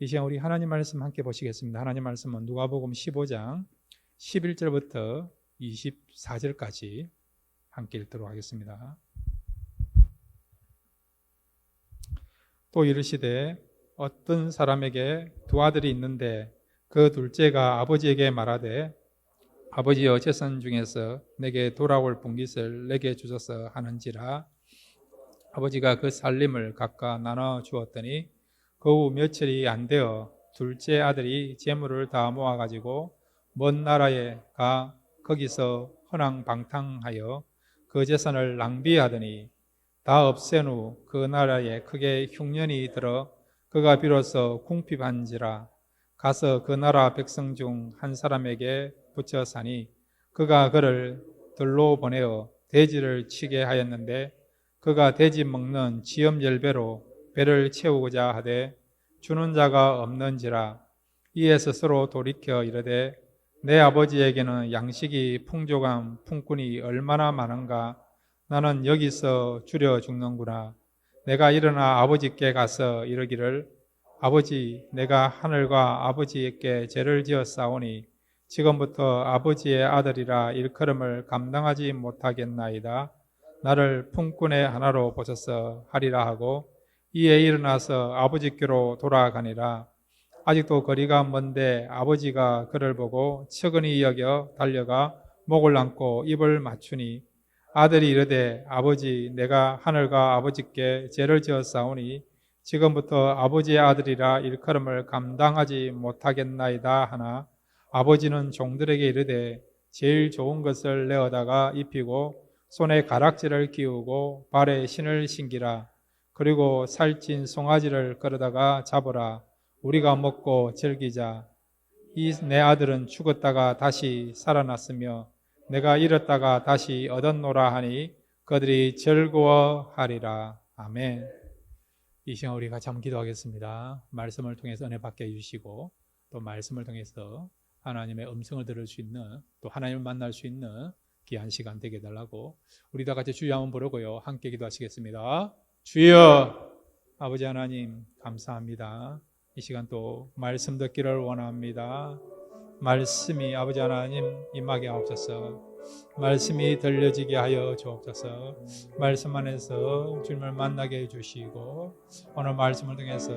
이 시간 우리 하나님 말씀 함께 보시겠습니다. 하나님 말씀은 누가복음 15장 11절부터 24절까지 함께 읽도록 하겠습니다. 또 이르시되 어떤 사람에게 두 아들이 있는데 그 둘째가 아버지에게 말하되 아버지여 재산 중에서 내게 돌아올 분깃을 내게 주소서 하는지라. 아버지가 그 살림을 각각 나눠 주었더니 그 후 며칠이 안 되어 둘째 아들이 재물을 다 모아가지고 먼 나라에 가 거기서 허랑방탕하여 그 재산을 낭비하더니 다 없앤 후 그 나라에 크게 흉년이 들어 그가 비로소 궁핍한지라. 가서 그 나라 백성 중 한 사람에게 붙여 사니 그가 그를 들로 보내어 돼지를 치게 하였는데 그가 돼지 먹는 지엄열배로 배를 채우고자 하되 주는 자가 없는지라. 이에 스스로 돌이켜 이르되 내 아버지에게는 양식이 풍족한 품꾼이 얼마나 많은가. 나는 여기서 줄여 죽는구나. 내가 일어나 아버지께 가서 이르기를 아버지, 내가 하늘과 아버지께 죄를 지었사오니 지금부터 아버지의 아들이라 일컬음을 감당하지 못하겠나이다. 나를 품꾼의 하나로 보소서 하리라 하고 이에 일어나서 아버지께로 돌아가니라. 아직도 거리가 먼데 아버지가 그를 보고 측은히 여겨 달려가 목을 안고 입을 맞추니 아들이 이르되 아버지, 내가 하늘과 아버지께 죄를 지었사오니 지금부터 아버지의 아들이라 일컬음을 감당하지 못하겠나이다 하나 아버지는 종들에게 이르되 제일 좋은 것을 내어다가 입히고 손에 가락지를 끼우고 발에 신을 신기라. 그리고 살찐 송아지를 끌어다가 잡으라. 우리가 먹고 즐기자. 이 내 아들은 죽었다가 다시 살아났으며 내가 잃었다가 다시 얻었노라 하니 그들이 즐거워하리라. 아멘. 이 시간 우리 같이 한번 기도하겠습니다. 말씀을 통해서 은혜 받게 해주시고 또 말씀을 통해서 하나님의 음성을 들을 수 있는 또 하나님을 만날 수 있는 귀한 시간 되게 해달라고 우리 다 같이 주여 한번 부르고요. 함께 기도하시겠습니다. 주여 아버지 하나님 감사합니다. 이 시간 또 말씀 듣기를 원합니다. 말씀이 아버지 하나님 임하게 하옵소서. 말씀이 들려지게 하여 주옵소서. 말씀 안에서 주님을 만나게 해주시고 오늘 말씀을 통해서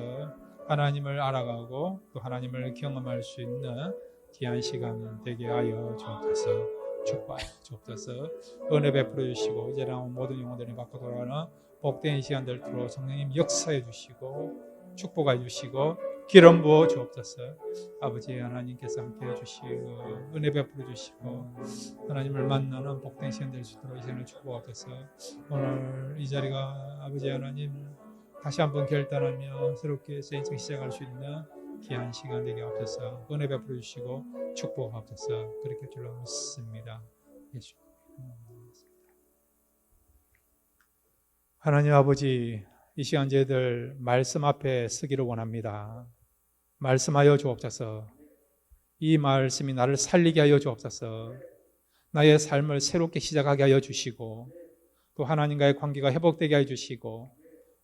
하나님을 알아가고 또 하나님을 경험할 수 있는 귀한 시간 되게 하여 주옵소서. 축복하여 주옵소서. 은혜 베풀어 주시고 이제 나온 모든 영혼들이 받고 돌아가는 복된 시간들 들어 성령님 역사해 주시고 축복해 주시고 기름 부어 주옵소서. 아버지 하나님께서 함께 해주시고 은혜 베풀어 주시고 하나님을 만나는 복된 시간 될 수 있도록 이 시간을 축복하옵소서. 오늘 이 자리가 아버지 하나님 다시 한번 결단하며 새롭게 세인칭 시작할 수 있는 귀한 시간 되게 하옵소서. 은혜 베풀어 주시고 축복하옵소서. 그렇게 줄로 믿습니다. 예수. 하나님 아버지, 이 시간 저희들 말씀 앞에 서기를 원합니다. 말씀하여 주옵소서. 이 말씀이 나를 살리게 하여 주옵소서. 나의 삶을 새롭게 시작하게 하여 주시고 또 하나님과의 관계가 회복되게 하여 주시고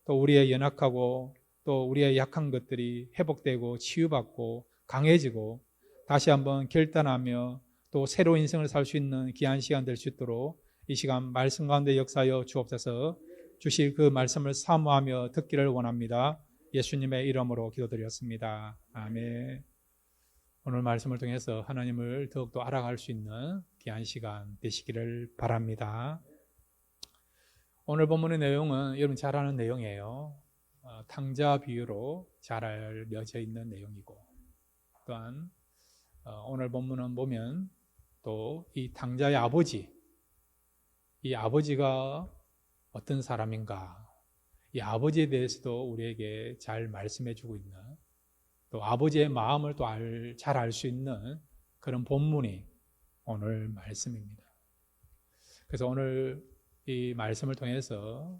또 우리의 연약하고 또 우리의 약한 것들이 회복되고 치유받고 강해지고 다시 한번 결단하며 또 새로운 인생을 살 수 있는 귀한 시간 될 수 있도록 이 시간 말씀 가운데 역사하여 주옵소서. 주실 그 말씀을 사모하며 듣기를 원합니다. 예수님의 이름으로 기도드렸습니다. 아멘. 오늘 말씀을 통해서 하나님을 더욱더 알아갈 수 있는 귀한 시간 되시기를 바랍니다. 오늘 본문의 내용은 여러분 잘 아는 내용이에요. 탕자 비유로 잘 알려져 있는 내용이고 또한 오늘 본문은 보면 또 이 탕자의 아버지, 이 아버지가 어떤 사람인가, 이 아버지에 대해서도 우리에게 잘 말씀해 주고 있는 또 아버지의 마음을 또 잘 알 수 있는 그런 본문이 오늘 말씀입니다. 그래서 오늘 이 말씀을 통해서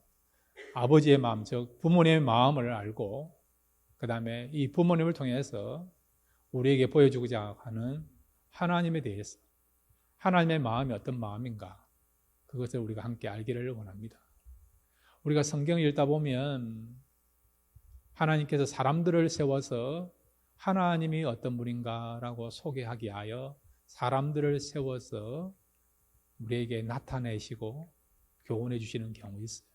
아버지의 마음, 즉 부모님의 마음을 알고 그 다음에 이 부모님을 통해서 우리에게 보여주고자 하는 하나님에 대해서 하나님의 마음이 어떤 마음인가 그것을 우리가 함께 알기를 원합니다. 우리가 성경을 읽다 보면 하나님께서 사람들을 세워서 하나님이 어떤 분인가라고 소개하기 위하여 사람들을 세워서 우리에게 나타내시고 교훈해 주시는 경우 있어요.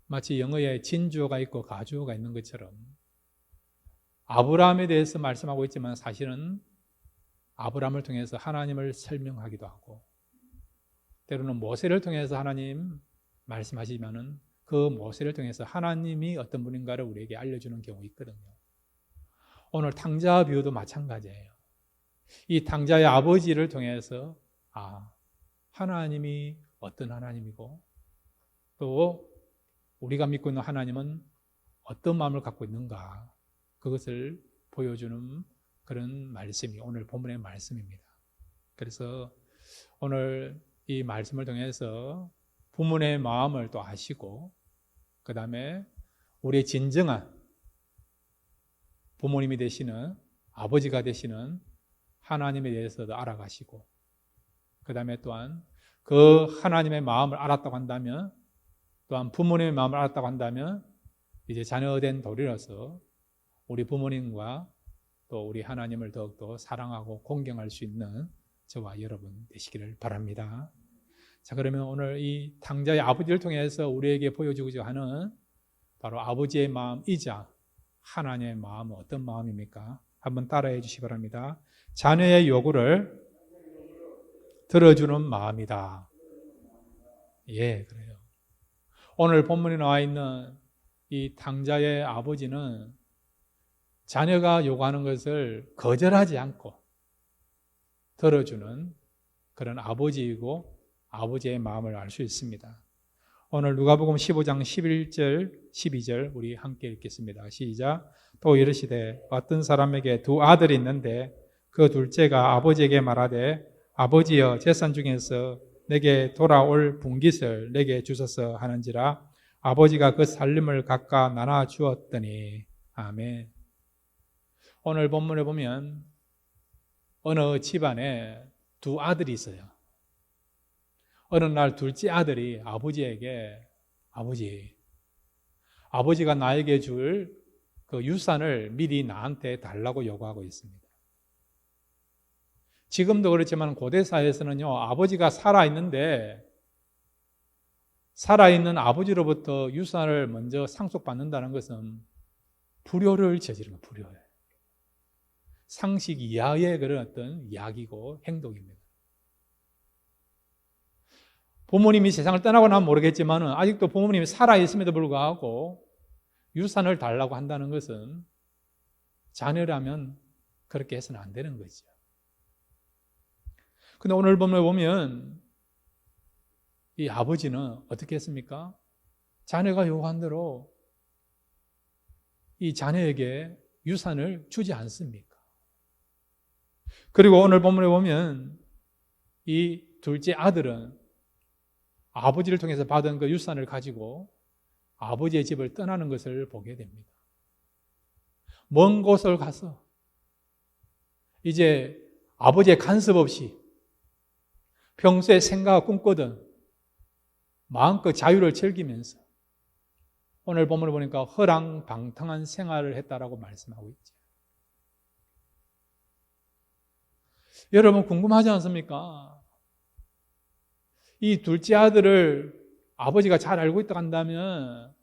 마치 영어에 진주어가 있고 가주어가 있는 것처럼 아브라함에 대해서 말씀하고 있지만 사실은 아브라함을 통해서 하나님을 설명하기도 하고, 때로는 모세를 통해서 하나님 말씀하시면은 그 모세를 통해서 하나님이 어떤 분인가를 우리에게 알려주는 경우 있거든요. 오늘 탕자 비유도 마찬가지예요. 이 탕자의 아버지를 통해서 하나님이 어떤 하나님이고 또 우리가 믿고 있는 하나님은 어떤 마음을 갖고 있는가, 그것을 보여주는 그런 말씀이 오늘 본문의 말씀입니다. 그래서 오늘 이 말씀을 통해서 부모의 마음을 또 아시고, 그 다음에 우리의 진정한 부모님이 되시는, 아버지가 되시는 하나님에 대해서도 알아가시고, 그 다음에 또한 그 하나님의 마음을 알았다고 한다면, 또한 부모님의 마음을 알았다고 한다면 이제 자녀된 도리로서 우리 부모님과 또 우리 하나님을 더욱더 사랑하고 공경할 수 있는 저와 여러분 되시기를 바랍니다. 자, 그러면 오늘 이 탕자의 아버지를 통해서 우리에게 보여주고자 하는 바로 아버지의 마음이자 하나님의 마음은 어떤 마음입니까? 한번 따라해 주시기 바랍니다. 자녀의 요구를 들어주는 마음이다. 예, 그래요. 오늘 본문에 나와 있는 이 탕자의 아버지는 자녀가 요구하는 것을 거절하지 않고 들어주는 그런 아버지이고 아버지의 마음을 알 수 있습니다. 오늘 누가복음 15장 11절 12절 우리 함께 읽겠습니다. 시작. 또 이르시되 어떤 사람에게 두 아들이 있는데 그 둘째가 아버지에게 말하되 아버지여 재산 중에서 내게 돌아올 분깃을 내게 주소서 하는지라 아버지가 그 살림을 각각 나눠 주었더니. 아멘. 오늘 본문에 보면 어느 집안에 두 아들이 있어요. 어느 날 둘째 아들이 아버지에게 아버지가 나에게 줄 그 유산을 미리 나한테 달라고 요구하고 있습니다. 지금도 그렇지만 고대 사회에서는요, 아버지가 살아있는데 살아있는 아버지로부터 유산을 먼저 상속받는다는 것은 불효를 저지르는 거예요. 불효예요. 상식 이하의 그런 어떤 이야기고 행동입니다. 부모님이 세상을 떠나고 나면 모르겠지만 아직도 부모님이 살아있음에도 불구하고 유산을 달라고 한다는 것은 자녀라면 그렇게 해서는 안 되는 거죠. 근데 오늘 보면 이 아버지는 어떻게 했습니까? 자녀가 요구한 대로 이 자녀에게 유산을 주지 않습니까? 그리고 오늘 본문에 보면 이 둘째 아들은 아버지를 통해서 받은 그 유산을 가지고 아버지의 집을 떠나는 것을 보게 됩니다. 먼 곳을 가서 이제 아버지의 간섭 없이 평소에 생각하고 꿈꾸던 마음껏 자유를 즐기면서 오늘 본문을 보니까 허랑방탕한 생활을 했다라고 말씀하고 있죠. 여러분 궁금하지 않습니까? 이 둘째 아들을 아버지가 잘 알고 있다고 한다면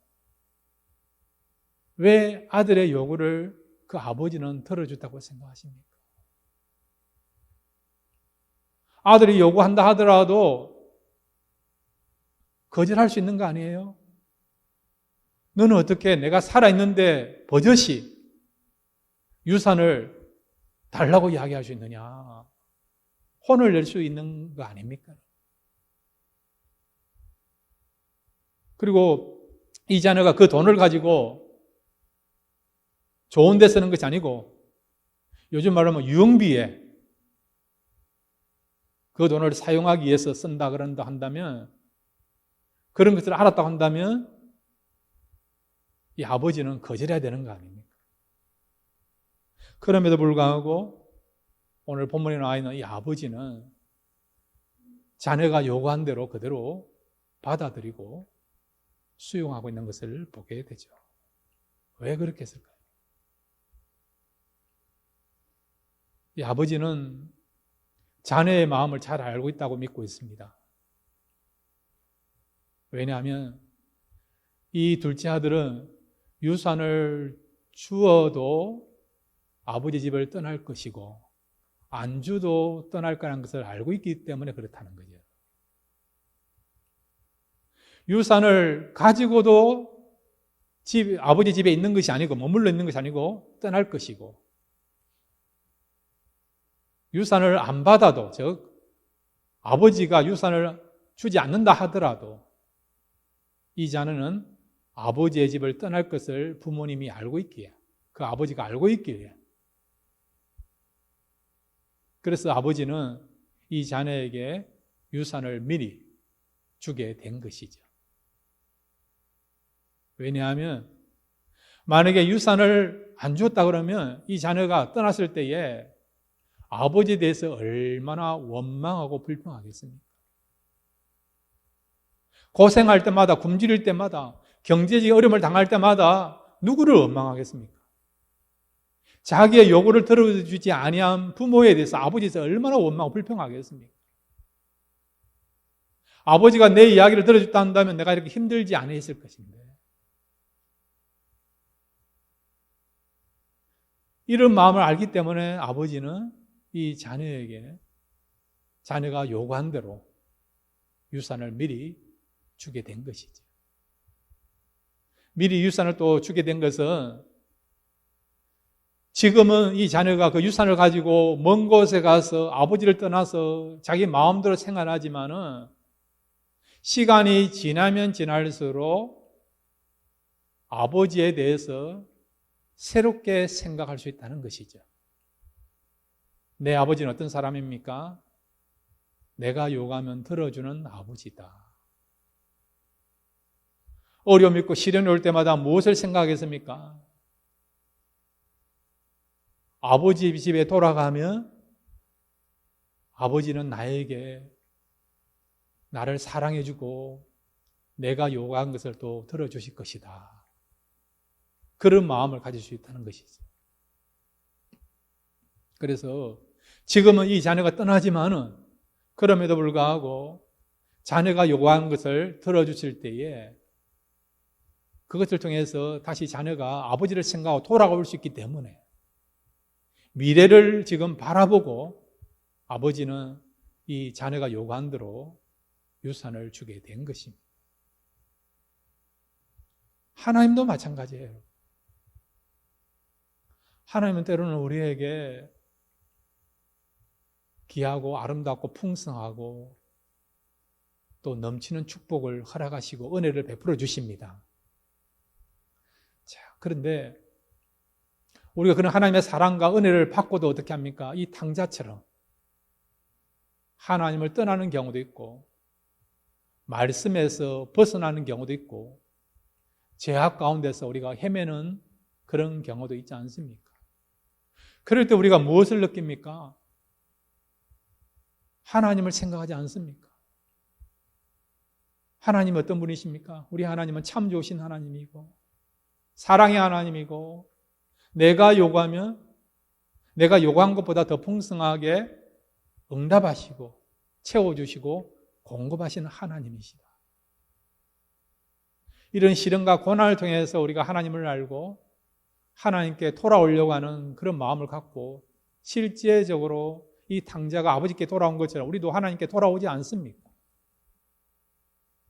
왜 아들의 요구를 그 아버지는 들어줬다고 생각하십니까? 아들이 요구한다 하더라도 거절할 수 있는 거 아니에요? 너는 어떻게 내가 살아있는데 버젓이 유산을 달라고 이야기할 수 있느냐? 혼을 낼 수 있는 거 아닙니까? 그리고 이 자녀가 그 돈을 가지고 좋은 데 쓰는 것이 아니고 요즘 말하면 유흥비에 그 돈을 사용하기 위해서 쓴다 그런다 한다면, 그런 것을 알았다고 한다면 이 아버지는 거절해야 되는 거 아닙니까? 그럼에도 불구하고 오늘 본문에 나와 있는 이 아버지는 자녀가 요구한 대로 그대로 받아들이고 수용하고 있는 것을 보게 되죠. 왜 그렇게 했을까요? 이 아버지는 자녀의 마음을 잘 알고 있다고 믿고 있습니다. 왜냐하면 이 둘째 아들은 유산을 주어도 아버지 집을 떠날 것이고 안 주도 떠날 거라는 것을 알고 있기 때문에 그렇다는 거죠. 유산을 가지고도 아버지 집에 있는 것이 아니고 머물러 있는 것이 아니고 떠날 것이고, 유산을 안 받아도, 즉 아버지가 유산을 주지 않는다 하더라도 이 자녀는 아버지의 집을 떠날 것을 부모님이 알고 있기에, 그 아버지가 알고 있기에, 그래서 아버지는 이 자녀에게 유산을 미리 주게 된 것이죠. 왜냐하면 만약에 유산을 안 줬다 그러면 이 자녀가 떠났을 때에 아버지에 대해서 얼마나 원망하고 불평하겠습니까? 고생할 때마다, 굶주릴 때마다, 경제적 어려움을 당할 때마다 누구를 원망하겠습니까? 자기의 요구를 들어주지 아니한 부모에 대해서 아버지에서 얼마나 원망하고 불평하겠습니까? 아버지가 내 이야기를 들어줬다 한다면 내가 이렇게 힘들지 않았을 것인데, 이런 마음을 알기 때문에 아버지는 이 자녀에게 자녀가 요구한 대로 유산을 미리 주게 된 것이죠. 미리 유산을 또 주게 된 것은, 지금은 이 자녀가 그 유산을 가지고 먼 곳에 가서 아버지를 떠나서 자기 마음대로 생활하지만은 시간이 지나면 지날수록 아버지에 대해서 새롭게 생각할 수 있다는 것이죠. 내 아버지는 어떤 사람입니까? 내가 요구하면 들어주는 아버지다. 어려움 있고 시련이 올 때마다 무엇을 생각하겠습니까? 아버지 집에 돌아가면 아버지는 나에게 나를 사랑해주고 내가 요구한 것을 또 들어주실 것이다. 그런 마음을 가질 수 있다는 것이죠. 그래서 지금은 이 자녀가 떠나지만은 그럼에도 불구하고 자녀가 요구한 것을 들어주실 때에 그것을 통해서 다시 자녀가 아버지를 생각하고 돌아올 수 있기 때문에 미래를 지금 바라보고 아버지는 이 자녀가 요구한 대로 유산을 주게 된 것입니다. 하나님도 마찬가지예요. 하나님은 때로는 우리에게 귀하고 아름답고 풍성하고 또 넘치는 축복을 허락하시고 은혜를 베풀어 주십니다. 자, 그런데 우리가 그런 하나님의 사랑과 은혜를 받고도 어떻게 합니까? 이 탕자처럼 하나님을 떠나는 경우도 있고 말씀에서 벗어나는 경우도 있고 죄악 가운데서 우리가 헤매는 그런 경우도 있지 않습니까? 그럴 때 우리가 무엇을 느낍니까? 하나님을 생각하지 않습니까? 하나님은 어떤 분이십니까? 우리 하나님은 참 좋으신 하나님이고 사랑의 하나님이고 내가 요구하면 내가 요구한 것보다 더 풍성하게 응답하시고 채워주시고 공급하시는 하나님이시다. 이런 시련과 고난을 통해서 우리가 하나님을 알고 하나님께 돌아오려고 하는 그런 마음을 갖고 실제적으로 이 탕자가 아버지께 돌아온 것처럼 우리도 하나님께 돌아오지 않습니까?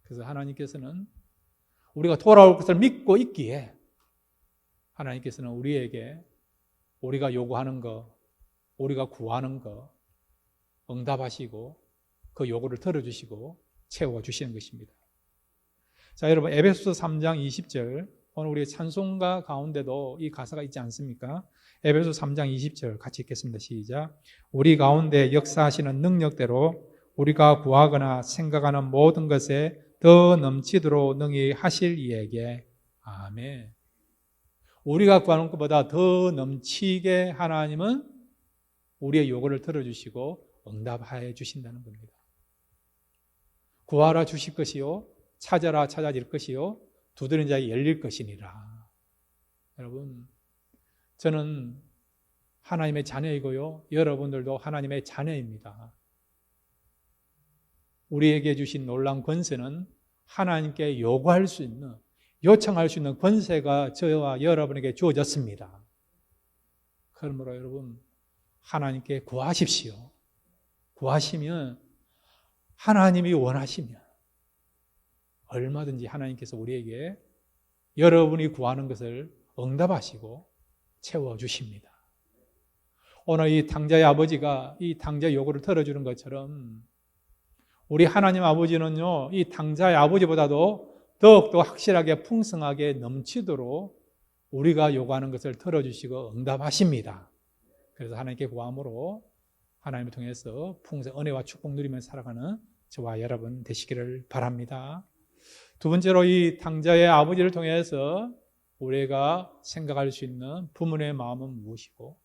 그래서 하나님께서는 우리가 돌아올 것을 믿고 있기에 하나님께서는 우리에게 우리가 요구하는 거, 우리가 구하는 거 응답하시고 그 요구를 들어주시고 채워주시는 것입니다. 자, 여러분 에베소서 3장 20절 오늘 우리 찬송가 가운데도 이 가사가 있지 않습니까? 에베소서 3장 20절 같이 읽겠습니다. 시작. 우리 가운데 역사하시는 능력대로 우리가 구하거나 생각하는 모든 것에 더 넘치도록 능히 하실 이에게 아멘. 우리가 구하는 것보다 더 넘치게 하나님은 우리의 요구를 들어주시고 응답하여 주신다는 겁니다. 구하라 주실 것이요 찾아라 찾아질 것이요 두드리는 자에게 열릴 것이니라. 여러분, 저는 하나님의 자녀이고요. 여러분들도 하나님의 자녀입니다. 우리에게 주신 놀라운 권세는 하나님께 요구할 수 있는, 요청할 수 있는 권세가 저와 여러분에게 주어졌습니다. 그러므로 여러분, 하나님께 구하십시오. 구하시면, 하나님이 원하시면 얼마든지 하나님께서 우리에게 여러분이 구하는 것을 응답하시고 채워주십니다. 오늘 이 탕자의 아버지가 이 탕자의 요구를 들어주는 것처럼 우리 하나님 아버지는요, 이 탕자의 아버지보다도 더욱더 확실하게 풍성하게 넘치도록 우리가 요구하는 것을 들어주시고 응답하십니다. 그래서 하나님께 구함으로 하나님을 통해서 풍성 은혜와 축복 누리며 살아가는 저와 여러분 되시기를 바랍니다. 두 번째로 이 탕자의 아버지를 통해서 우리가 생각할 수 있는 부모의 마음은 무엇이고,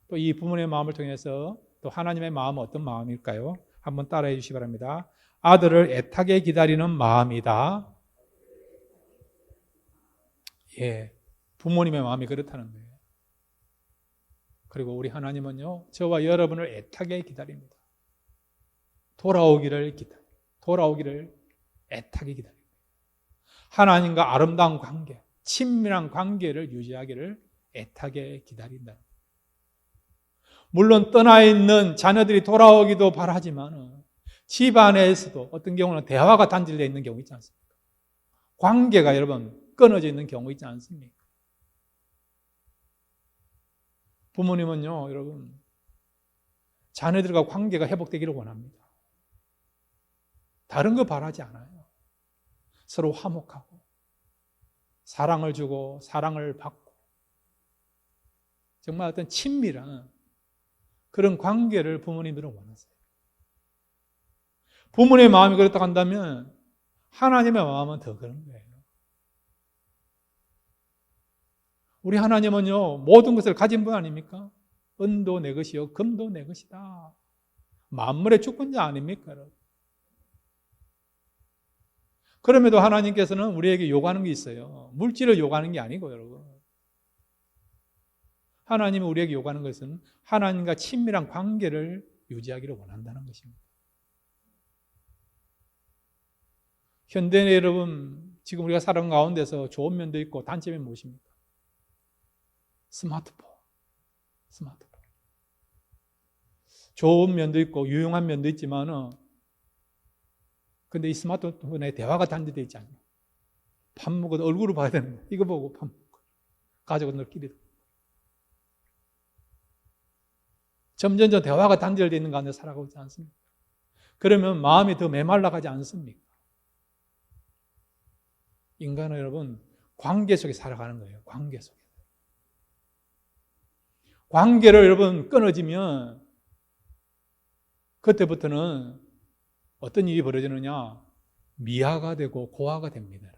또 이 부모의 마음을 통해서 또 하나님의 마음은 어떤 마음일까요? 한번 따라해 주시기 바랍니다. 아들을 애타게 기다리는 마음이다. 예, 부모님의 마음이 그렇다는 거예요. 그리고 우리 하나님은요, 저와 여러분을 애타게 기다립니다. 돌아오기를 애타게 기다립니다. 하나님과 아름다운 관계, 친밀한 관계를 유지하기를 애타게 기다린다. 물론 떠나 있는 자녀들이 돌아오기도 바라지만 집 안에서도 어떤 경우는 대화가 단절되어 있는 경우 있지 않습니까? 관계가 여러분 끊어져 있는 경우 있지 않습니까? 부모님은요, 여러분, 자녀들과 관계가 회복되기를 원합니다. 다른 거 바라지 않아요. 서로 화목하고 사랑을 주고 사랑을 받고 정말 어떤 친밀한 그런 관계를 부모님들은 원하세요. 부모님의 마음이 그렇다고 한다면 하나님의 마음은 더 그런 거예요. 우리 하나님은요, 모든 것을 가진 분 아닙니까? 은도 내 것이요 금도 내 것이다. 만물의 주권자 아닙니까? 그럼에도 하나님께서는 우리에게 요구하는 게 있어요. 물질을 요구하는 게 아니고, 여러분. 하나님이 우리에게 요구하는 것은 하나님과 친밀한 관계를 유지하기를 원한다는 것입니다. 현대 여러분, 지금 우리가 살아가는 가운데서 좋은 면도 있고 단점이 무엇입니까? 스마트폰. 좋은 면도 있고 유용한 면도 있지만 근데 이 스마트폰에 대화가 단절되어 있지 않나요? 밥 먹어도 얼굴을 봐야 되는 거예요. 이거 보고 밥 먹고 가족들끼리도 점점 대화가 단절되어 있는 가운데 살아가고 있지 않습니까? 그러면 마음이 더 메말라가지 않습니까? 인간은 여러분 관계 속에 살아가는 거예요. 관계 속에. 관계를 여러분 끊어지면 그때부터는 어떤 일이 벌어지느냐? 미화가 되고 고화가 됩니다.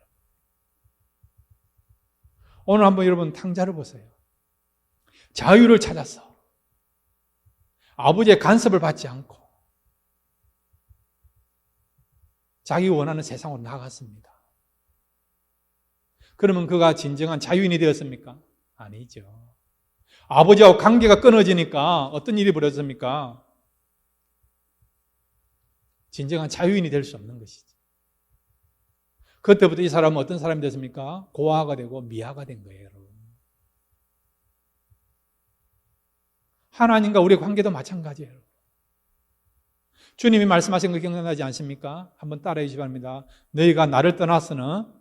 오늘 한번 여러분 탕자를 보세요. 자유를 찾았어. 아버지의 간섭을 받지 않고 자기 원하는 세상으로 나갔습니다. 그러면 그가 진정한 자유인이 되었습니까? 아니죠. 아버지하고 관계가 끊어지니까 어떤 일이 벌어졌습니까? 진정한 자유인이 될 수 없는 것이죠. 그때부터 이 사람은 어떤 사람이 됐습니까? 고아가 되고 미아가 된 거예요, 여러분. 하나님과 우리의 관계도 마찬가지예요. 주님이 말씀하신 거 기억나지 않습니까? 한번 따라해 주시기 바랍니다. 너희가 나를 떠나서는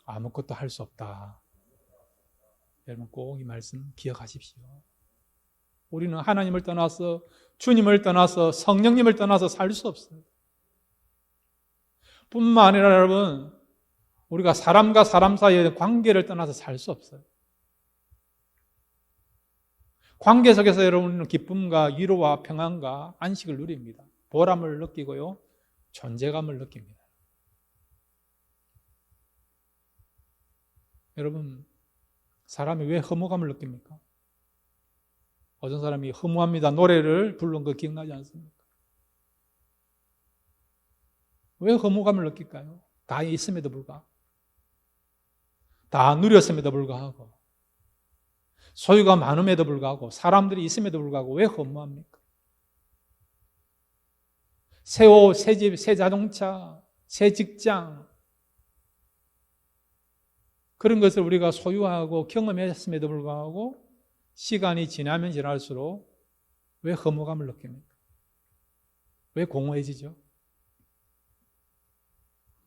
아무것도 할 수 없다. 여러분 꼭 이 말씀 기억하십시오. 우리는 하나님을 떠나서 주님을 떠나서 성령님을 떠나서 살 수 없어요. 뿐만 아니라 여러분 우리가 사람과 사람 사이의 관계를 떠나서 살 수 없어요. 관계 속에서 여러분은 기쁨과 위로와 평안과 안식을 누립니다. 보람을 느끼고요. 존재감을 느낍니다. 여러분 사람이 왜 허무감을 느낍니까? 어떤 사람이 허무합니다 노래를 부른 거 기억나지 않습니까? 왜 허무감을 느낄까요? 다 있음에도 불구하고 다 누렸음에도 불구하고 소유가 많음에도 불구하고 사람들이 있음에도 불구하고 왜 허무합니까? 새 옷, 새 집, 새 자동차, 새 직장 그런 것을 우리가 소유하고 경험했음에도 불구하고 시간이 지나면 지날수록 왜 허무감을 느낍니까? 왜 공허해지죠?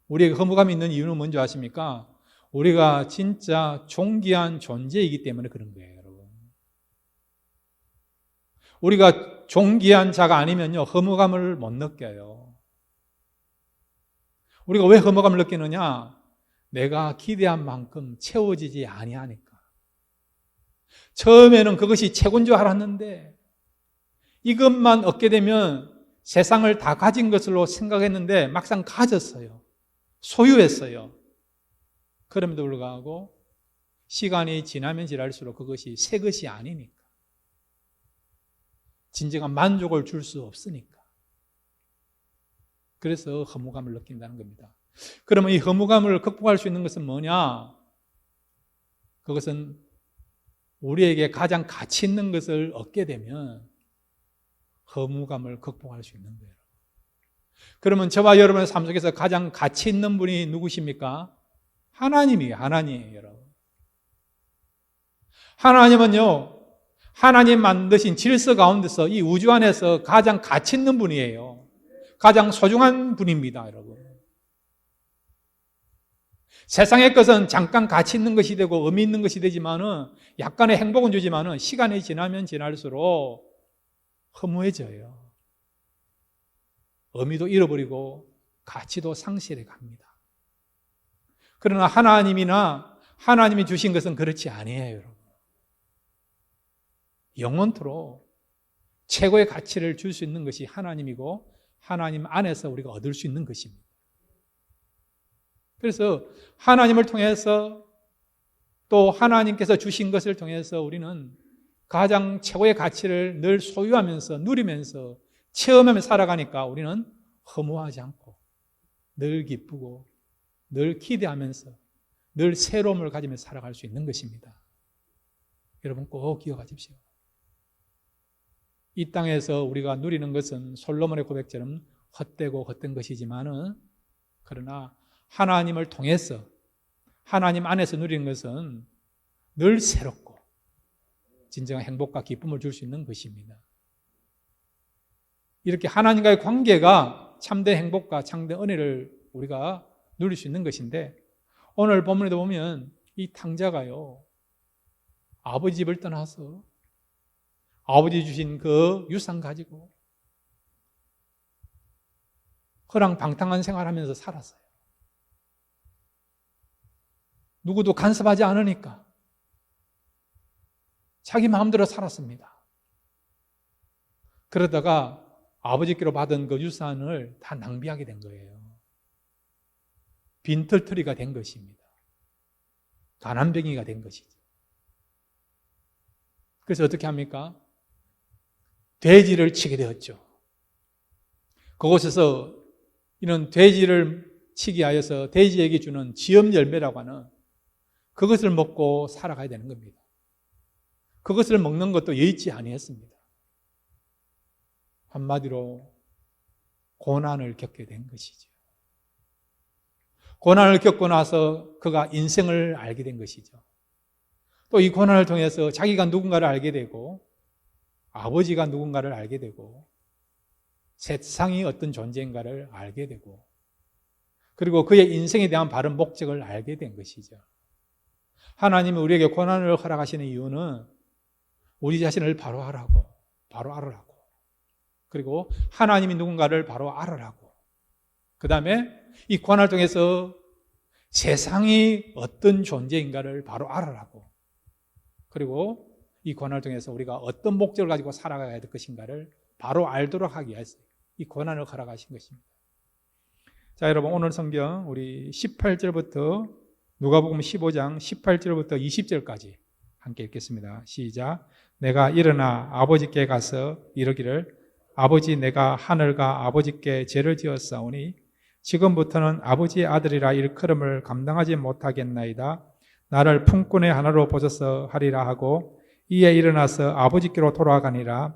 우리에게 허무감이 있는 이유는 뭔지 아십니까? 우리가 진짜 존귀한 존재이기 때문에 그런 거예요, 여러분. 우리가 존귀한 자가 아니면요, 허무감을 못 느껴요. 우리가 왜 허무감을 느끼느냐? 내가 기대한 만큼 채워지지 아니하니까. 처음에는 그것이 최고인 줄 알았는데 이것만 얻게 되면 세상을 다 가진 것으로 생각했는데 막상 가졌어요. 소유했어요. 그럼에도 불구하고 시간이 지나면 지날수록 그것이 새 것이 아니니까. 진정한 만족을 줄 수 없으니까. 그래서 허무감을 느낀다는 겁니다. 그러면 이 허무감을 극복할 수 있는 것은 뭐냐? 그것은 우리에게 가장 가치 있는 것을 얻게 되면 허무감을 극복할 수 있는 거예요. 그러면 저와 여러분의 삶 속에서 가장 가치 있는 분이 누구십니까? 하나님이에요. 하나님이에요, 여러분. 하나님은요, 하나님 만드신 질서 가운데서 이 우주 안에서 가장 가치 있는 분이에요. 가장 소중한 분입니다, 여러분. 세상의 것은 잠깐 가치 있는 것이 되고 의미 있는 것이 되지만은 약간의 행복은 주지만은 시간이 지나면 지날수록 허무해져요. 의미도 잃어버리고 가치도 상실해 갑니다. 그러나 하나님이 주신 것은 그렇지 아니에요, 여러분. 영원토록 최고의 가치를 줄 수 있는 것이 하나님이고 하나님 안에서 우리가 얻을 수 있는 것입니다. 그래서 하나님을 통해서 또 하나님께서 주신 것을 통해서 우리는 가장 최고의 가치를 늘 소유하면서 누리면서 체험하며 살아가니까 우리는 허무하지 않고 늘 기쁘고 늘 기대하면서 늘 새로움을 가지며 살아갈 수 있는 것입니다. 여러분 꼭 기억하십시오. 이 땅에서 우리가 누리는 것은 솔로몬의 고백처럼 헛되고 헛된 것이지만은 그러나 하나님을 통해서 하나님 안에서 누리는 것은 늘 새롭고 진정한 행복과 기쁨을 줄 수 있는 것입니다. 이렇게 하나님과의 관계가 참된 행복과 참된 은혜를 우리가 누릴 수 있는 것인데 오늘 본문에도 보면 이 탕자가요 아버지 집을 떠나서 아버지 주신 그 유산 가지고 허랑방탕한 생활하면서 살았어요. 누구도 간섭하지 않으니까 자기 마음대로 살았습니다. 그러다가 아버지께로 받은 그 유산을 다 낭비하게 된 거예요. 빈털터리가 된 것입니다. 가난뱅이가 된 것이죠. 그래서 어떻게 합니까? 돼지를 치게 되었죠. 그곳에서 이런 돼지를 치기 하여서 돼지에게 주는 지엄 열매라고 하는 그것을 먹고 살아가야 되는 겁니다. 그것을 먹는 것도 여의치 아니했습니다. 한마디로 고난을 겪게 된 것이죠. 고난을 겪고 나서 그가 인생을 알게 된 것이죠. 또 이 고난을 통해서 자기가 누군가를 알게 되고 아버지가 누군가를 알게 되고 세상이 어떤 존재인가를 알게 되고 그리고 그의 인생에 대한 바른 목적을 알게 된 것이죠. 하나님이 우리에게 고난을 허락하시는 이유는 우리 자신을 바로 알으라고 그리고 하나님이 누군가를 바로 알으라고 그 다음에 이 고난을 통해서 세상이 어떤 존재인가를 바로 알으라고 그리고 이 고난을 통해서 우리가 어떤 목적을 가지고 살아가야 될 것인가를 바로 알도록 하기 위해서 이 고난을 허락하신 것입니다. 자, 여러분 오늘 성경 우리 18절부터 누가복음 15장 18절부터 20절까지 함께 읽겠습니다. 시작. 내가 일어나 아버지께 가서 이르기를 아버지 내가 하늘과 아버지께 죄를 지었사오니 지금부터는 아버지의 아들이라 일컬음을 감당하지 못하겠나이다. 나를 품꾼의 하나로 보셔서 하리라 하고 이에 일어나서 아버지께로 돌아가니라.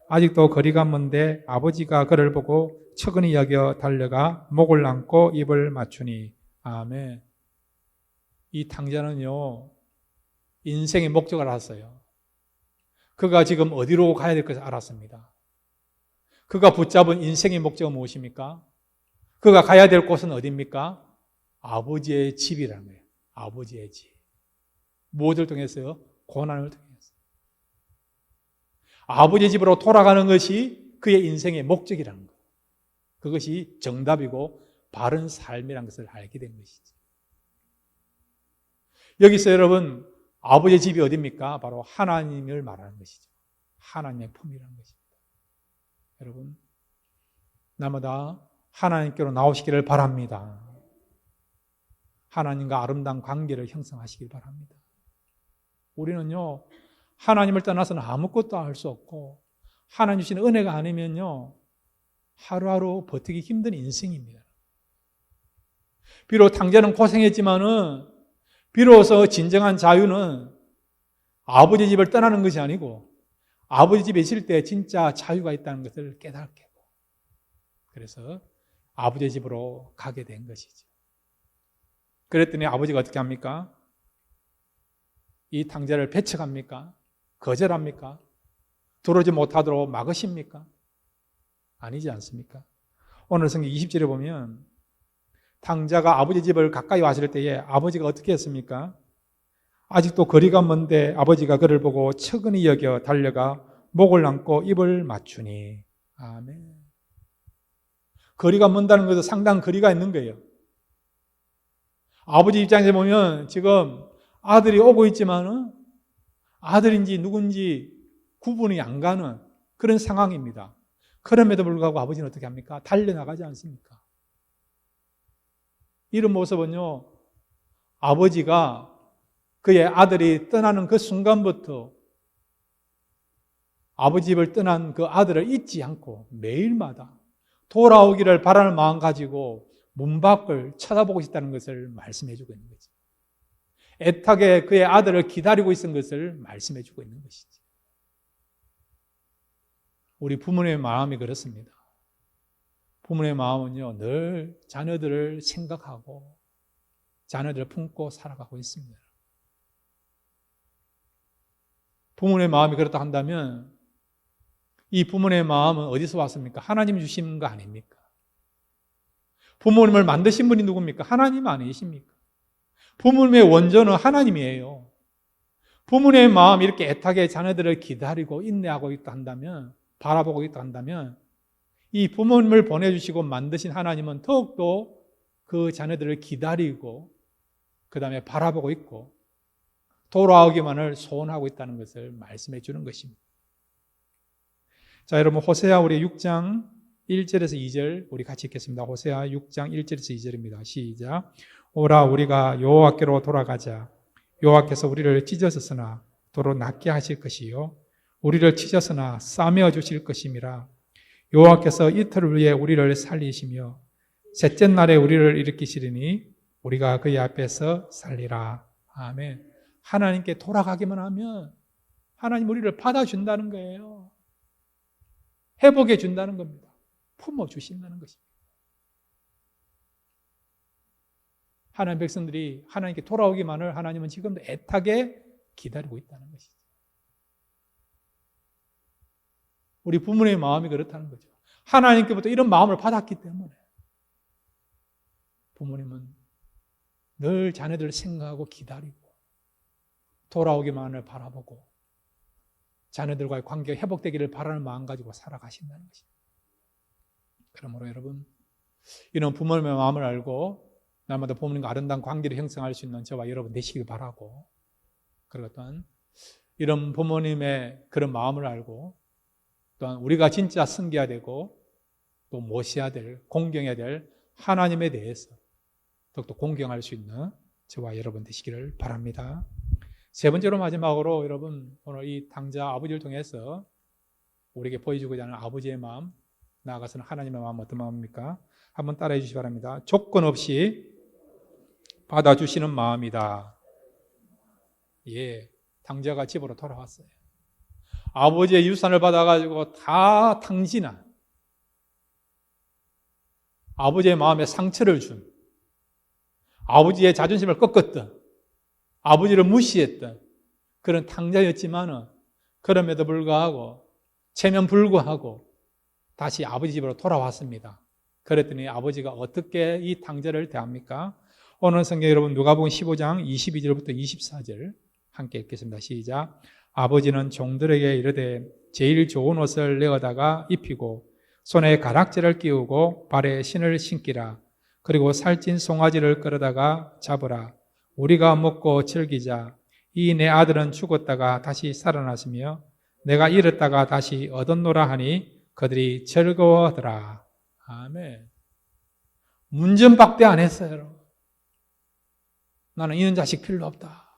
아직도 거리가 먼데 아버지가 그를 보고 측은히 여겨 달려가 목을 안고 입을 맞추니. 아멘. 이 탕자는요, 인생의 목적을 알았어요. 그가 지금 어디로 가야 될 것을 알았습니다. 그가 붙잡은 인생의 목적은 무엇입니까? 그가 가야 될 곳은 어디입니까? 아버지의 집이라는 거예요. 아버지의 집. 무엇을 통해서요? 고난을 통해서. 아버지의 집으로 돌아가는 것이 그의 인생의 목적이라는 거예요. 그것이 정답이고 바른 삶이라는 것을 알게 된 것이죠. 여기서 여러분, 아버지의 집이 어디입니까? 바로 하나님을 말하는 것이죠. 하나님의 품이라는 것입니다. 여러분, 날마다 하나님께로 나오시기를 바랍니다. 하나님과 아름다운 관계를 형성하시길 바랍니다. 우리는요, 하나님을 떠나서는 아무것도 할 수 없고, 하나님 주시는 은혜가 아니면요, 하루하루 버티기 힘든 인생입니다. 비록 탕자는 고생했지만은, 비로소 진정한 자유는 아버지 집을 떠나는 것이 아니고, 아버지 집에 있을 때 진짜 자유가 있다는 것을 깨닫게 하고, 그래서 아버지 집으로 가게 된 것이죠. 그랬더니 아버지가 어떻게 합니까? 이 탕자를 배척합니까? 거절합니까? 들어오지 못하도록 막으십니까? 아니지 않습니까? 오늘 성경 20절에 보면 탕자가 아버지 집을 가까이 왔을 때에 아버지가 어떻게 했습니까? 아직도 거리가 먼데 아버지가 그를 보고 측은히 여겨 달려가 목을 안고 입을 맞추니. 아멘. 거리가 먼다는 것은 상당한 거리가 있는 거예요. 아버지 입장에서 보면 지금 아들이 오고 있지만은 아들인지 누군지 구분이 안 가는 그런 상황입니다. 그럼에도 불구하고 아버지는 어떻게 합니까? 달려나가지 않습니까? 이런 모습은요, 아버지가 그의 아들이 떠나는 그 순간부터 아버지 집을 떠난 그 아들을 잊지 않고 매일마다 돌아오기를 바라는 마음 가지고 문 밖을 쳐다보고 있다는 것을 말씀해 주고 있는 거죠. 애타게 그의 아들을 기다리고 있는 것을 말씀해 주고 있는 것이죠. 우리 부모님의 마음이 그렇습니다. 부모님의 마음은요, 늘 자녀들을 생각하고 자녀들을 품고 살아가고 있습니다. 부모님의 마음이 그렇다 한다면 이 부모님의 마음은 어디서 왔습니까? 하나님이 주신 거 아닙니까? 부모님을 만드신 분이 누굽니까? 하나님 아니십니까? 부모님의 원조는 하나님이에요. 부모님의 마음이 이렇게 애타게 자녀들을 기다리고 인내하고 있다 한다면, 바라보고 있다 한다면, 이 부모님을 보내주시고 만드신 하나님은 더욱더 그 자녀들을 기다리고 그 다음에 바라보고 있고 돌아오기만을 소원하고 있다는 것을 말씀해 주는 것입니다. 자, 여러분, 호세아 우리 6장 1절에서 2절 우리 같이 읽겠습니다. 호세아 6장 1절에서 2절입니다. 시작. 오라 우리가 여호와께로 돌아가자. 여호와께서 우리를 찢으셨으나 도로 낫게 하실 것이요 우리를 찢으셨으나 싸매어 주실 것임이라. 여호와께서 이틀 후에 우리를 살리시며 셋째 날에 우리를 일으키시리니 우리가 그의 앞에서 살리라. 아멘. 하나님께 돌아가기만 하면 하나님 우리를 받아준다는 거예요. 회복해 준다는 겁니다. 품어주신다는 것입니다. 하나님 백성들이 하나님께 돌아오기만을 하나님은 지금도 애타게 기다리고 있다는 것이죠. 우리 부모님의 마음이 그렇다는 거죠. 하나님께부터 이런 마음을 받았기 때문에 부모님은 늘 자녀들을 생각하고 기다리고 돌아오기만을 바라보고 자녀들과의 관계가 회복되기를 바라는 마음 가지고 살아가신다는 것입니다. 그러므로 여러분, 이런 부모님의 마음을 알고 날마다 부모님과 아름다운 관계를 형성할 수 있는 저와 여러분 되시길 바라고, 그리고 또한 이런 부모님의 그런 마음을 알고 또한 우리가 진짜 섬겨야 되고 또 모셔야 될, 공경해야 될 하나님에 대해서 더욱더 공경할 수 있는 저와 여러분 되시기를 바랍니다. 세 번째로 마지막으로 여러분, 오늘 이 탕자 아버지를 통해서 우리에게 보여주고자 하는 아버지의 마음, 나아가서는 하나님의 마음 어떤 마음입니까? 한번 따라해 주시기 바랍니다. 조건 없이 받아주시는 마음이다. 예, 탕자가 집으로 돌아왔어요. 아버지의 유산을 받아가지고 다 탕진한, 아버지의 마음에 상처를 준, 아버지의 자존심을 꺾었던, 아버지를 무시했던 그런 탕자였지만은 그럼에도 불구하고 체면 불구하고 다시 아버지 집으로 돌아왔습니다. 그랬더니 아버지가 어떻게 이 탕자를 대합니까? 오늘 성경 여러분 누가복음 15장 22절부터 24절 함께 읽겠습니다. 시작. 아버지는 종들에게 이르되 제일 좋은 옷을 내어다가 입히고 손에 가락지를 끼우고 발에 신을 신기라. 그리고 살찐 송아지를 끌어다가 잡으라. 우리가 먹고 즐기자. 이 내 아들은 죽었다가 다시 살아났으며 내가 잃었다가 다시 얻었노라 하니 그들이 즐거워하더라. 아멘. 문전박대 안 했어요. 나는 이런 자식 필요 없다.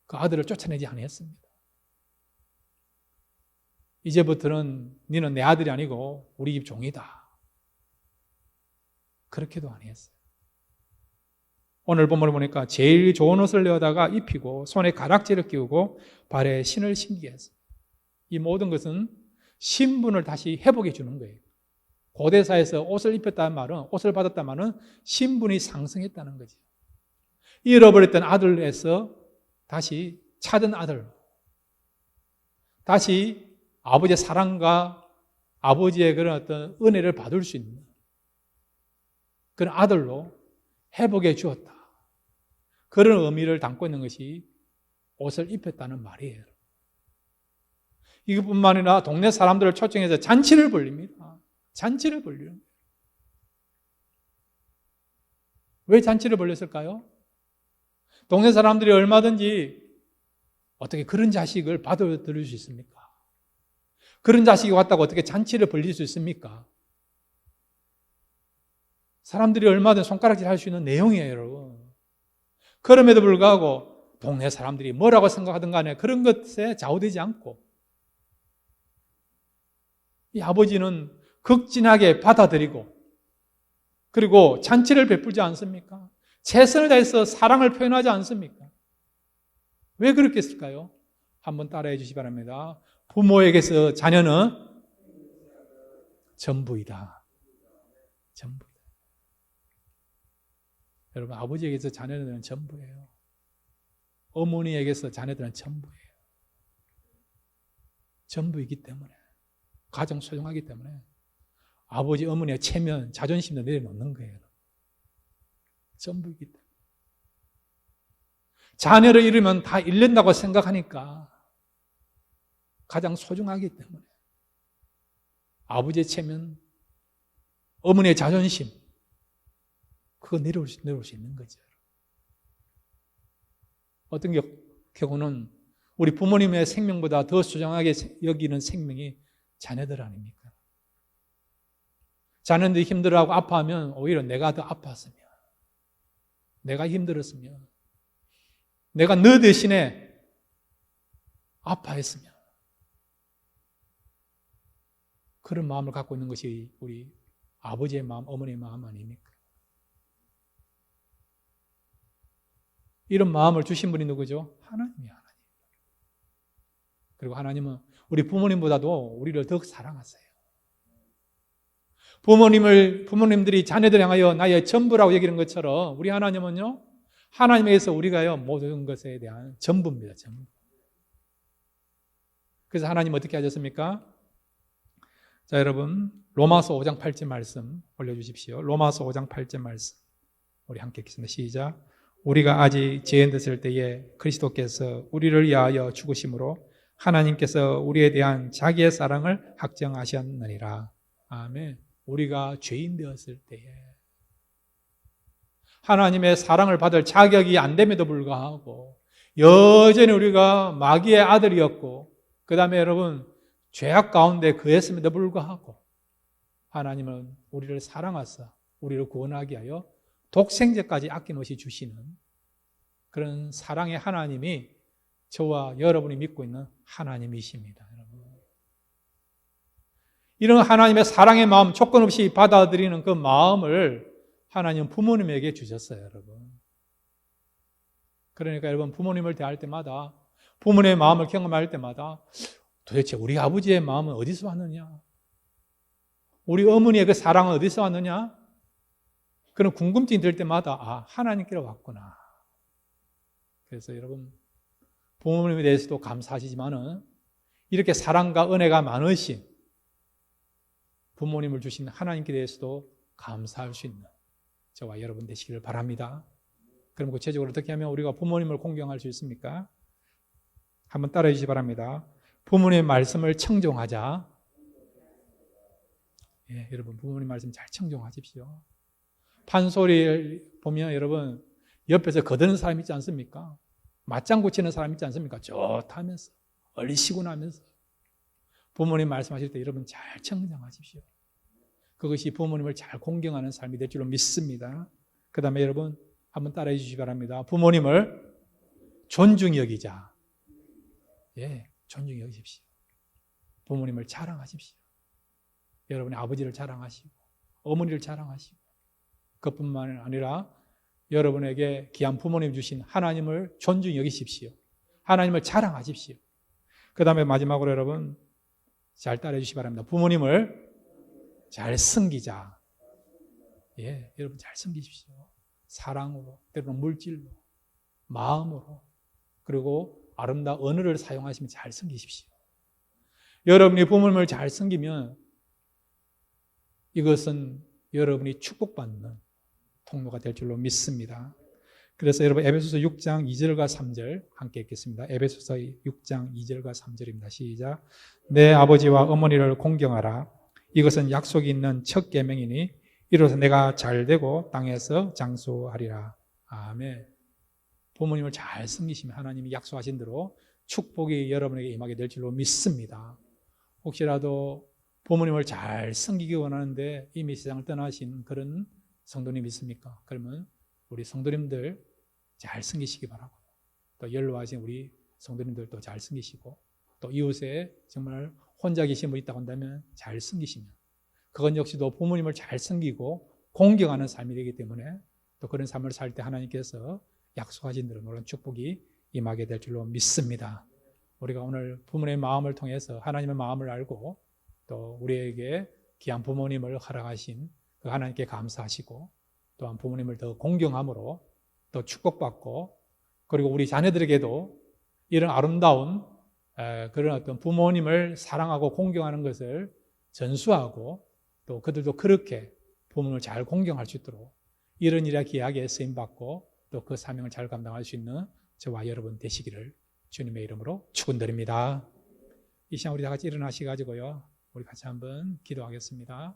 그 아들을 쫓아내지 아니했습니다. 이제부터는 너는 내 아들이 아니고 우리 집 종이다. 그렇게도 아니했어요. 오늘 본문을 보니까 제일 좋은 옷을 내어다가 입히고 손에 가락지를 끼우고 발에 신을 신기게 했어요. 이 모든 것은 신분을 다시 회복해 주는 거예요. 고대사에서 옷을 입혔다는 말은, 옷을 받았다는 말은 신분이 상승했다는 거죠. 잃어버렸던 아들에서 다시 찾은 아들, 다시 아버지의 사랑과 아버지의 그런 어떤 은혜를 받을 수 있는 그런 아들로 회복해 주었다. 그런 의미를 담고 있는 것이 옷을 입혔다는 말이에요. 이것뿐만 아니라 동네 사람들을 초청해서 잔치를 벌립니다. 잔치를 벌려요. 왜 잔치를 벌렸을까요? 동네 사람들이 얼마든지 어떻게 그런 자식을 받아들일 수 있습니까? 그런 자식이 왔다고 어떻게 잔치를 벌릴 수 있습니까? 사람들이 얼마든지 손가락질 할 수 있는 내용이에요, 여러분. 그럼에도 불구하고 동네 사람들이 뭐라고 생각하든 간에 그런 것에 좌우되지 않고 이 아버지는 극진하게 받아들이고 그리고 잔치를 베풀지 않습니까? 최선을 다해서 사랑을 표현하지 않습니까? 왜 그렇게 했을까요? 한번 따라해 주시기 바랍니다. 부모에게서 자녀는 전부이다. 전부이다. 여러분, 아버지에게서 자녀들은 전부예요. 어머니에게서 자녀들은 전부예요. 전부이기 때문에, 가장 소중하기 때문에 아버지, 어머니의 체면, 자존심도 내려놓는 거예요. 전부이기 때문에. 자녀를 잃으면 다 잃는다고 생각하니까 가장 소중하기 때문에 아버지의 체면, 어머니의 자존심, 그거 내려올 수 있는 거죠. 어떤 경우는 우리 부모님의 생명보다 더 소중하게 여기는 생명이 자녀들 아닙니까? 자녀들이 힘들어하고 아파하면 오히려 내가 더 아팠으면, 내가 힘들었으면, 내가 너 대신에 아파했으면, 그런 마음을 갖고 있는 것이 우리 아버지의 마음, 어머니의 마음 아닙니까? 이런 마음을 주신 분이 누구죠? 하나님이 하나님. 그리고 하나님은 우리 부모님보다도 우리를 더 사랑하세요. 부모님들이 자녀들 향하여 나의 전부라고 여기는 것처럼 우리 하나님은요, 하나님에게서 우리가요, 모든 것에 대한 전부입니다. 전부. 그래서 하나님 어떻게 하셨습니까? 자, 여러분, 로마서 5장 8절 말씀 올려주십시오. 로마서 5장 8절 말씀 우리 함께 읽겠습니다. 시작. 우리가 아직 죄인 됐을 때에 그리스도께서 우리를 위하여 죽으심으로 하나님께서 우리에 대한 자기의 사랑을 확정하셨느니라. 아멘. 우리가 죄인 되었을 때에 하나님의 사랑을 받을 자격이 안 됨에도 불구하고 여전히 우리가 마귀의 아들이었고, 그 다음에 여러분 죄악 가운데 거했음에도 불구하고 하나님은 우리를 사랑하사 우리를 구원하기 위하여 독생자까지 아낌없이 주시는 그런 사랑의 하나님이 저와 여러분이 믿고 있는 하나님이십니다. 여러분. 이런 하나님의 사랑의 마음, 조건 없이 받아들이는 그 마음을 하나님은 부모님에게 주셨어요, 여러분. 그러니까 여러분, 부모님을 대할 때마다 부모님의 마음을 경험할 때마다 도대체 우리 아버지의 마음은 어디서 왔느냐? 우리 어머니의 그 사랑은 어디서 왔느냐? 그런 궁금증이 들 때마다 하나님께로 왔구나. 그래서 여러분 부모님에 대해서도 감사하시지만은 이렇게 사랑과 은혜가 많으신 부모님을 주신 하나님께 대해서도 감사할 수 있는 저와 여러분 되시기를 바랍니다. 그럼 구체적으로 어떻게 하면 우리가 부모님을 공경할 수 있습니까? 한번 따라해 주시기 바랍니다. 부모님의 말씀을 청종하자. 예, 여러분 부모님 말씀 잘 청종하십시오. 판소리를 보면 여러분 옆에서 거드는 사람 있지 않습니까? 맞장구 치는 사람 있지 않습니까? 좋다면서 얼씨구나 하면서 부모님 말씀하실 때 여러분 잘 청정하십시오. 그것이 부모님을 잘 공경하는 삶이 될 줄로 믿습니다. 그 다음에 여러분 한번 따라해 주시기 바랍니다. 부모님을 존중히 여기자. 예, 존중히 여기십시오. 부모님을 자랑하십시오. 여러분의 아버지를 자랑하시고 어머니를 자랑하시고 그것뿐만 아니라 여러분에게 귀한 부모님 주신 하나님을 존중히 여기십시오. 하나님을 자랑하십시오. 그 다음에 마지막으로 여러분 잘 따라해 주시기 바랍니다. 부모님을 잘 섬기자. 예, 여러분 잘 섬기십시오. 사랑으로, 때로는 물질로, 마음으로, 그리고 아름다운 언어를 사용하시면 잘 섬기십시오. 여러분이 부모님을 잘 섬기면 이것은 여러분이 축복받는 통로가 될 줄로 믿습니다. 그래서 여러분 에베소서 6장 2절과 3절 함께 읽겠습니다. 에베소서 6장 2절과 3절입니다. 시작. 내 아버지와 어머니를 공경하라. 이것은 약속이 있는 첫 계명이니 이로써 내가 잘되고 땅에서 장수하리라. 아멘. 부모님을 잘 섬기시면 하나님이 약속하신 대로 축복이 여러분에게 임하게 될 줄로 믿습니다. 혹시라도 부모님을 잘 섬기기 원하는데 이미 세상을 떠나신 그런 성도님 있습니까? 그러면 우리 성도님들 잘 섬기시기 바라고, 또 연로하신 우리 성도님들도 잘 섬기시고, 또 이웃에 정말 혼자 계신 분 있다고 한다면 잘 섬기시면 그건 역시도 부모님을 잘 섬기고 공경하는 삶이 되기 때문에 또 그런 삶을 살 때 하나님께서 약속하신 대로 놀라운 축복이 임하게 될 줄로 믿습니다. 우리가 오늘 부모님의 마음을 통해서 하나님의 마음을 알고 또 우리에게 귀한 부모님을 허락하신 그 하나님께 감사하시고 또한 부모님을 더 공경함으로 또 축복받고 그리고 우리 자녀들에게도 이런 아름다운 그런 어떤 부모님을 사랑하고 공경하는 것을 전수하고 또 그들도 그렇게 부모님을 잘 공경할 수 있도록 이런 일에 귀하게 쓰임받고 또 그 사명을 잘 감당할 수 있는 저와 여러분 되시기를 주님의 이름으로 축원드립니다. 이 시간 우리 다 같이 일어나셔가지고요, 우리 같이 한번 기도하겠습니다.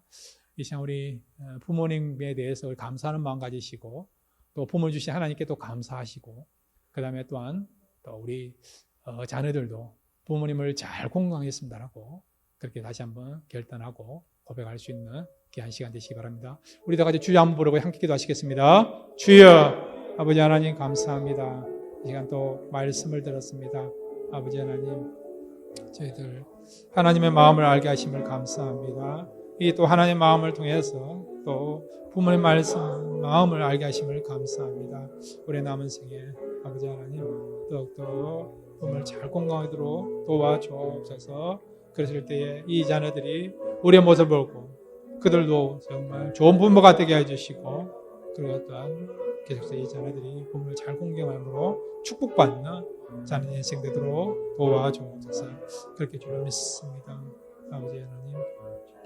이 시간 우리 부모님에 대해서 감사하는 마음 가지시고 또 부모를 주신 하나님께 또 감사하시고 그 다음에 또한 또 우리 자녀들도 부모님을 잘 공경하겠습니다라고 그렇게 다시 한번 결단하고 고백할 수 있는 귀한 시간 되시기 바랍니다. 우리 다 같이 주여 한번 부르고 함께 기도하시겠습니다. 주여 아버지 하나님 감사합니다. 이 시간 또 말씀을 들었습니다. 아버지 하나님 저희들 하나님의 마음을 알게 하심을 감사합니다. 이 또 하나님의 마음을 통해서 또 부모의 말씀 마음을 알게 하심을 감사합니다. 우리 남은 생에 아버지 하나님 더욱더 부모를 잘 공경하도록 도와주옵소서. 그랬을 때에 이 자녀들이 우리의 모습을 보고 그들도 정말 좋은 부모가 되게 해주시고 그리고 또한 계속해서 이 자녀들이 부모를 잘 공경함으로 축복받는 자녀 인생 되도록 도와주옵소서. 그렇게 주를 믿습니다. 아버지 하나님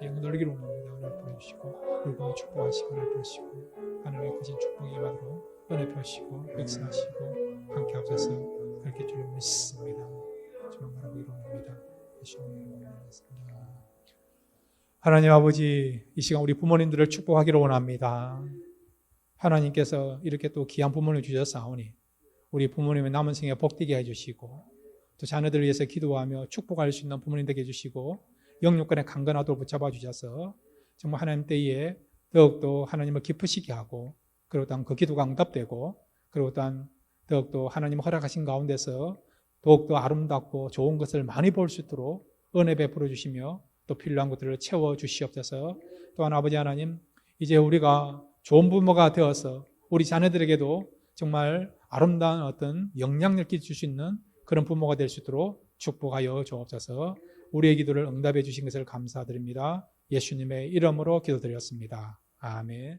영놀기로 원합니다. 은혜 보내주시고 물건을 축복하시고 은혜 보시고 하늘의 크신 축복이 임하도록 은혜 펴시고 역사하시고 함께 하셔서 그렇게 주를 믿습니다. 주만 바라고 이루옵니다. 예수님의 이름으로. 하나님 아버지 이 시간 우리 부모님들을 축복하기를 원합니다. 하나님께서 이렇게 또 귀한 부모님을 주셨사오니 우리 부모님의 남은 생에 복되게 해주시고 또 자녀들을 위해서 기도하며 축복할 수 있는 부모님 되게 해주시고 영육간에 강건하도록 붙잡아 주셔서 정말 하나님 때에 더욱더 하나님을 기쁘시게 하고 그리고 또한 그 기도가 응답되고 그리고 또한 더욱더 하나님 허락하신 가운데서 더욱더 아름답고 좋은 것을 많이 볼 수 있도록 은혜 베풀어 주시며 또 필요한 것들을 채워 주시옵소서. 또한 아버지 하나님 이제 우리가 좋은 부모가 되어서 우리 자녀들에게도 정말 아름다운 어떤 영향력을 줄 수 있는 그런 부모가 될 수 있도록 축복하여 주옵소서. 우리의 기도를 응답해 주신 것을 감사드립니다. 예수님의 이름으로 기도드렸습니다. 아멘.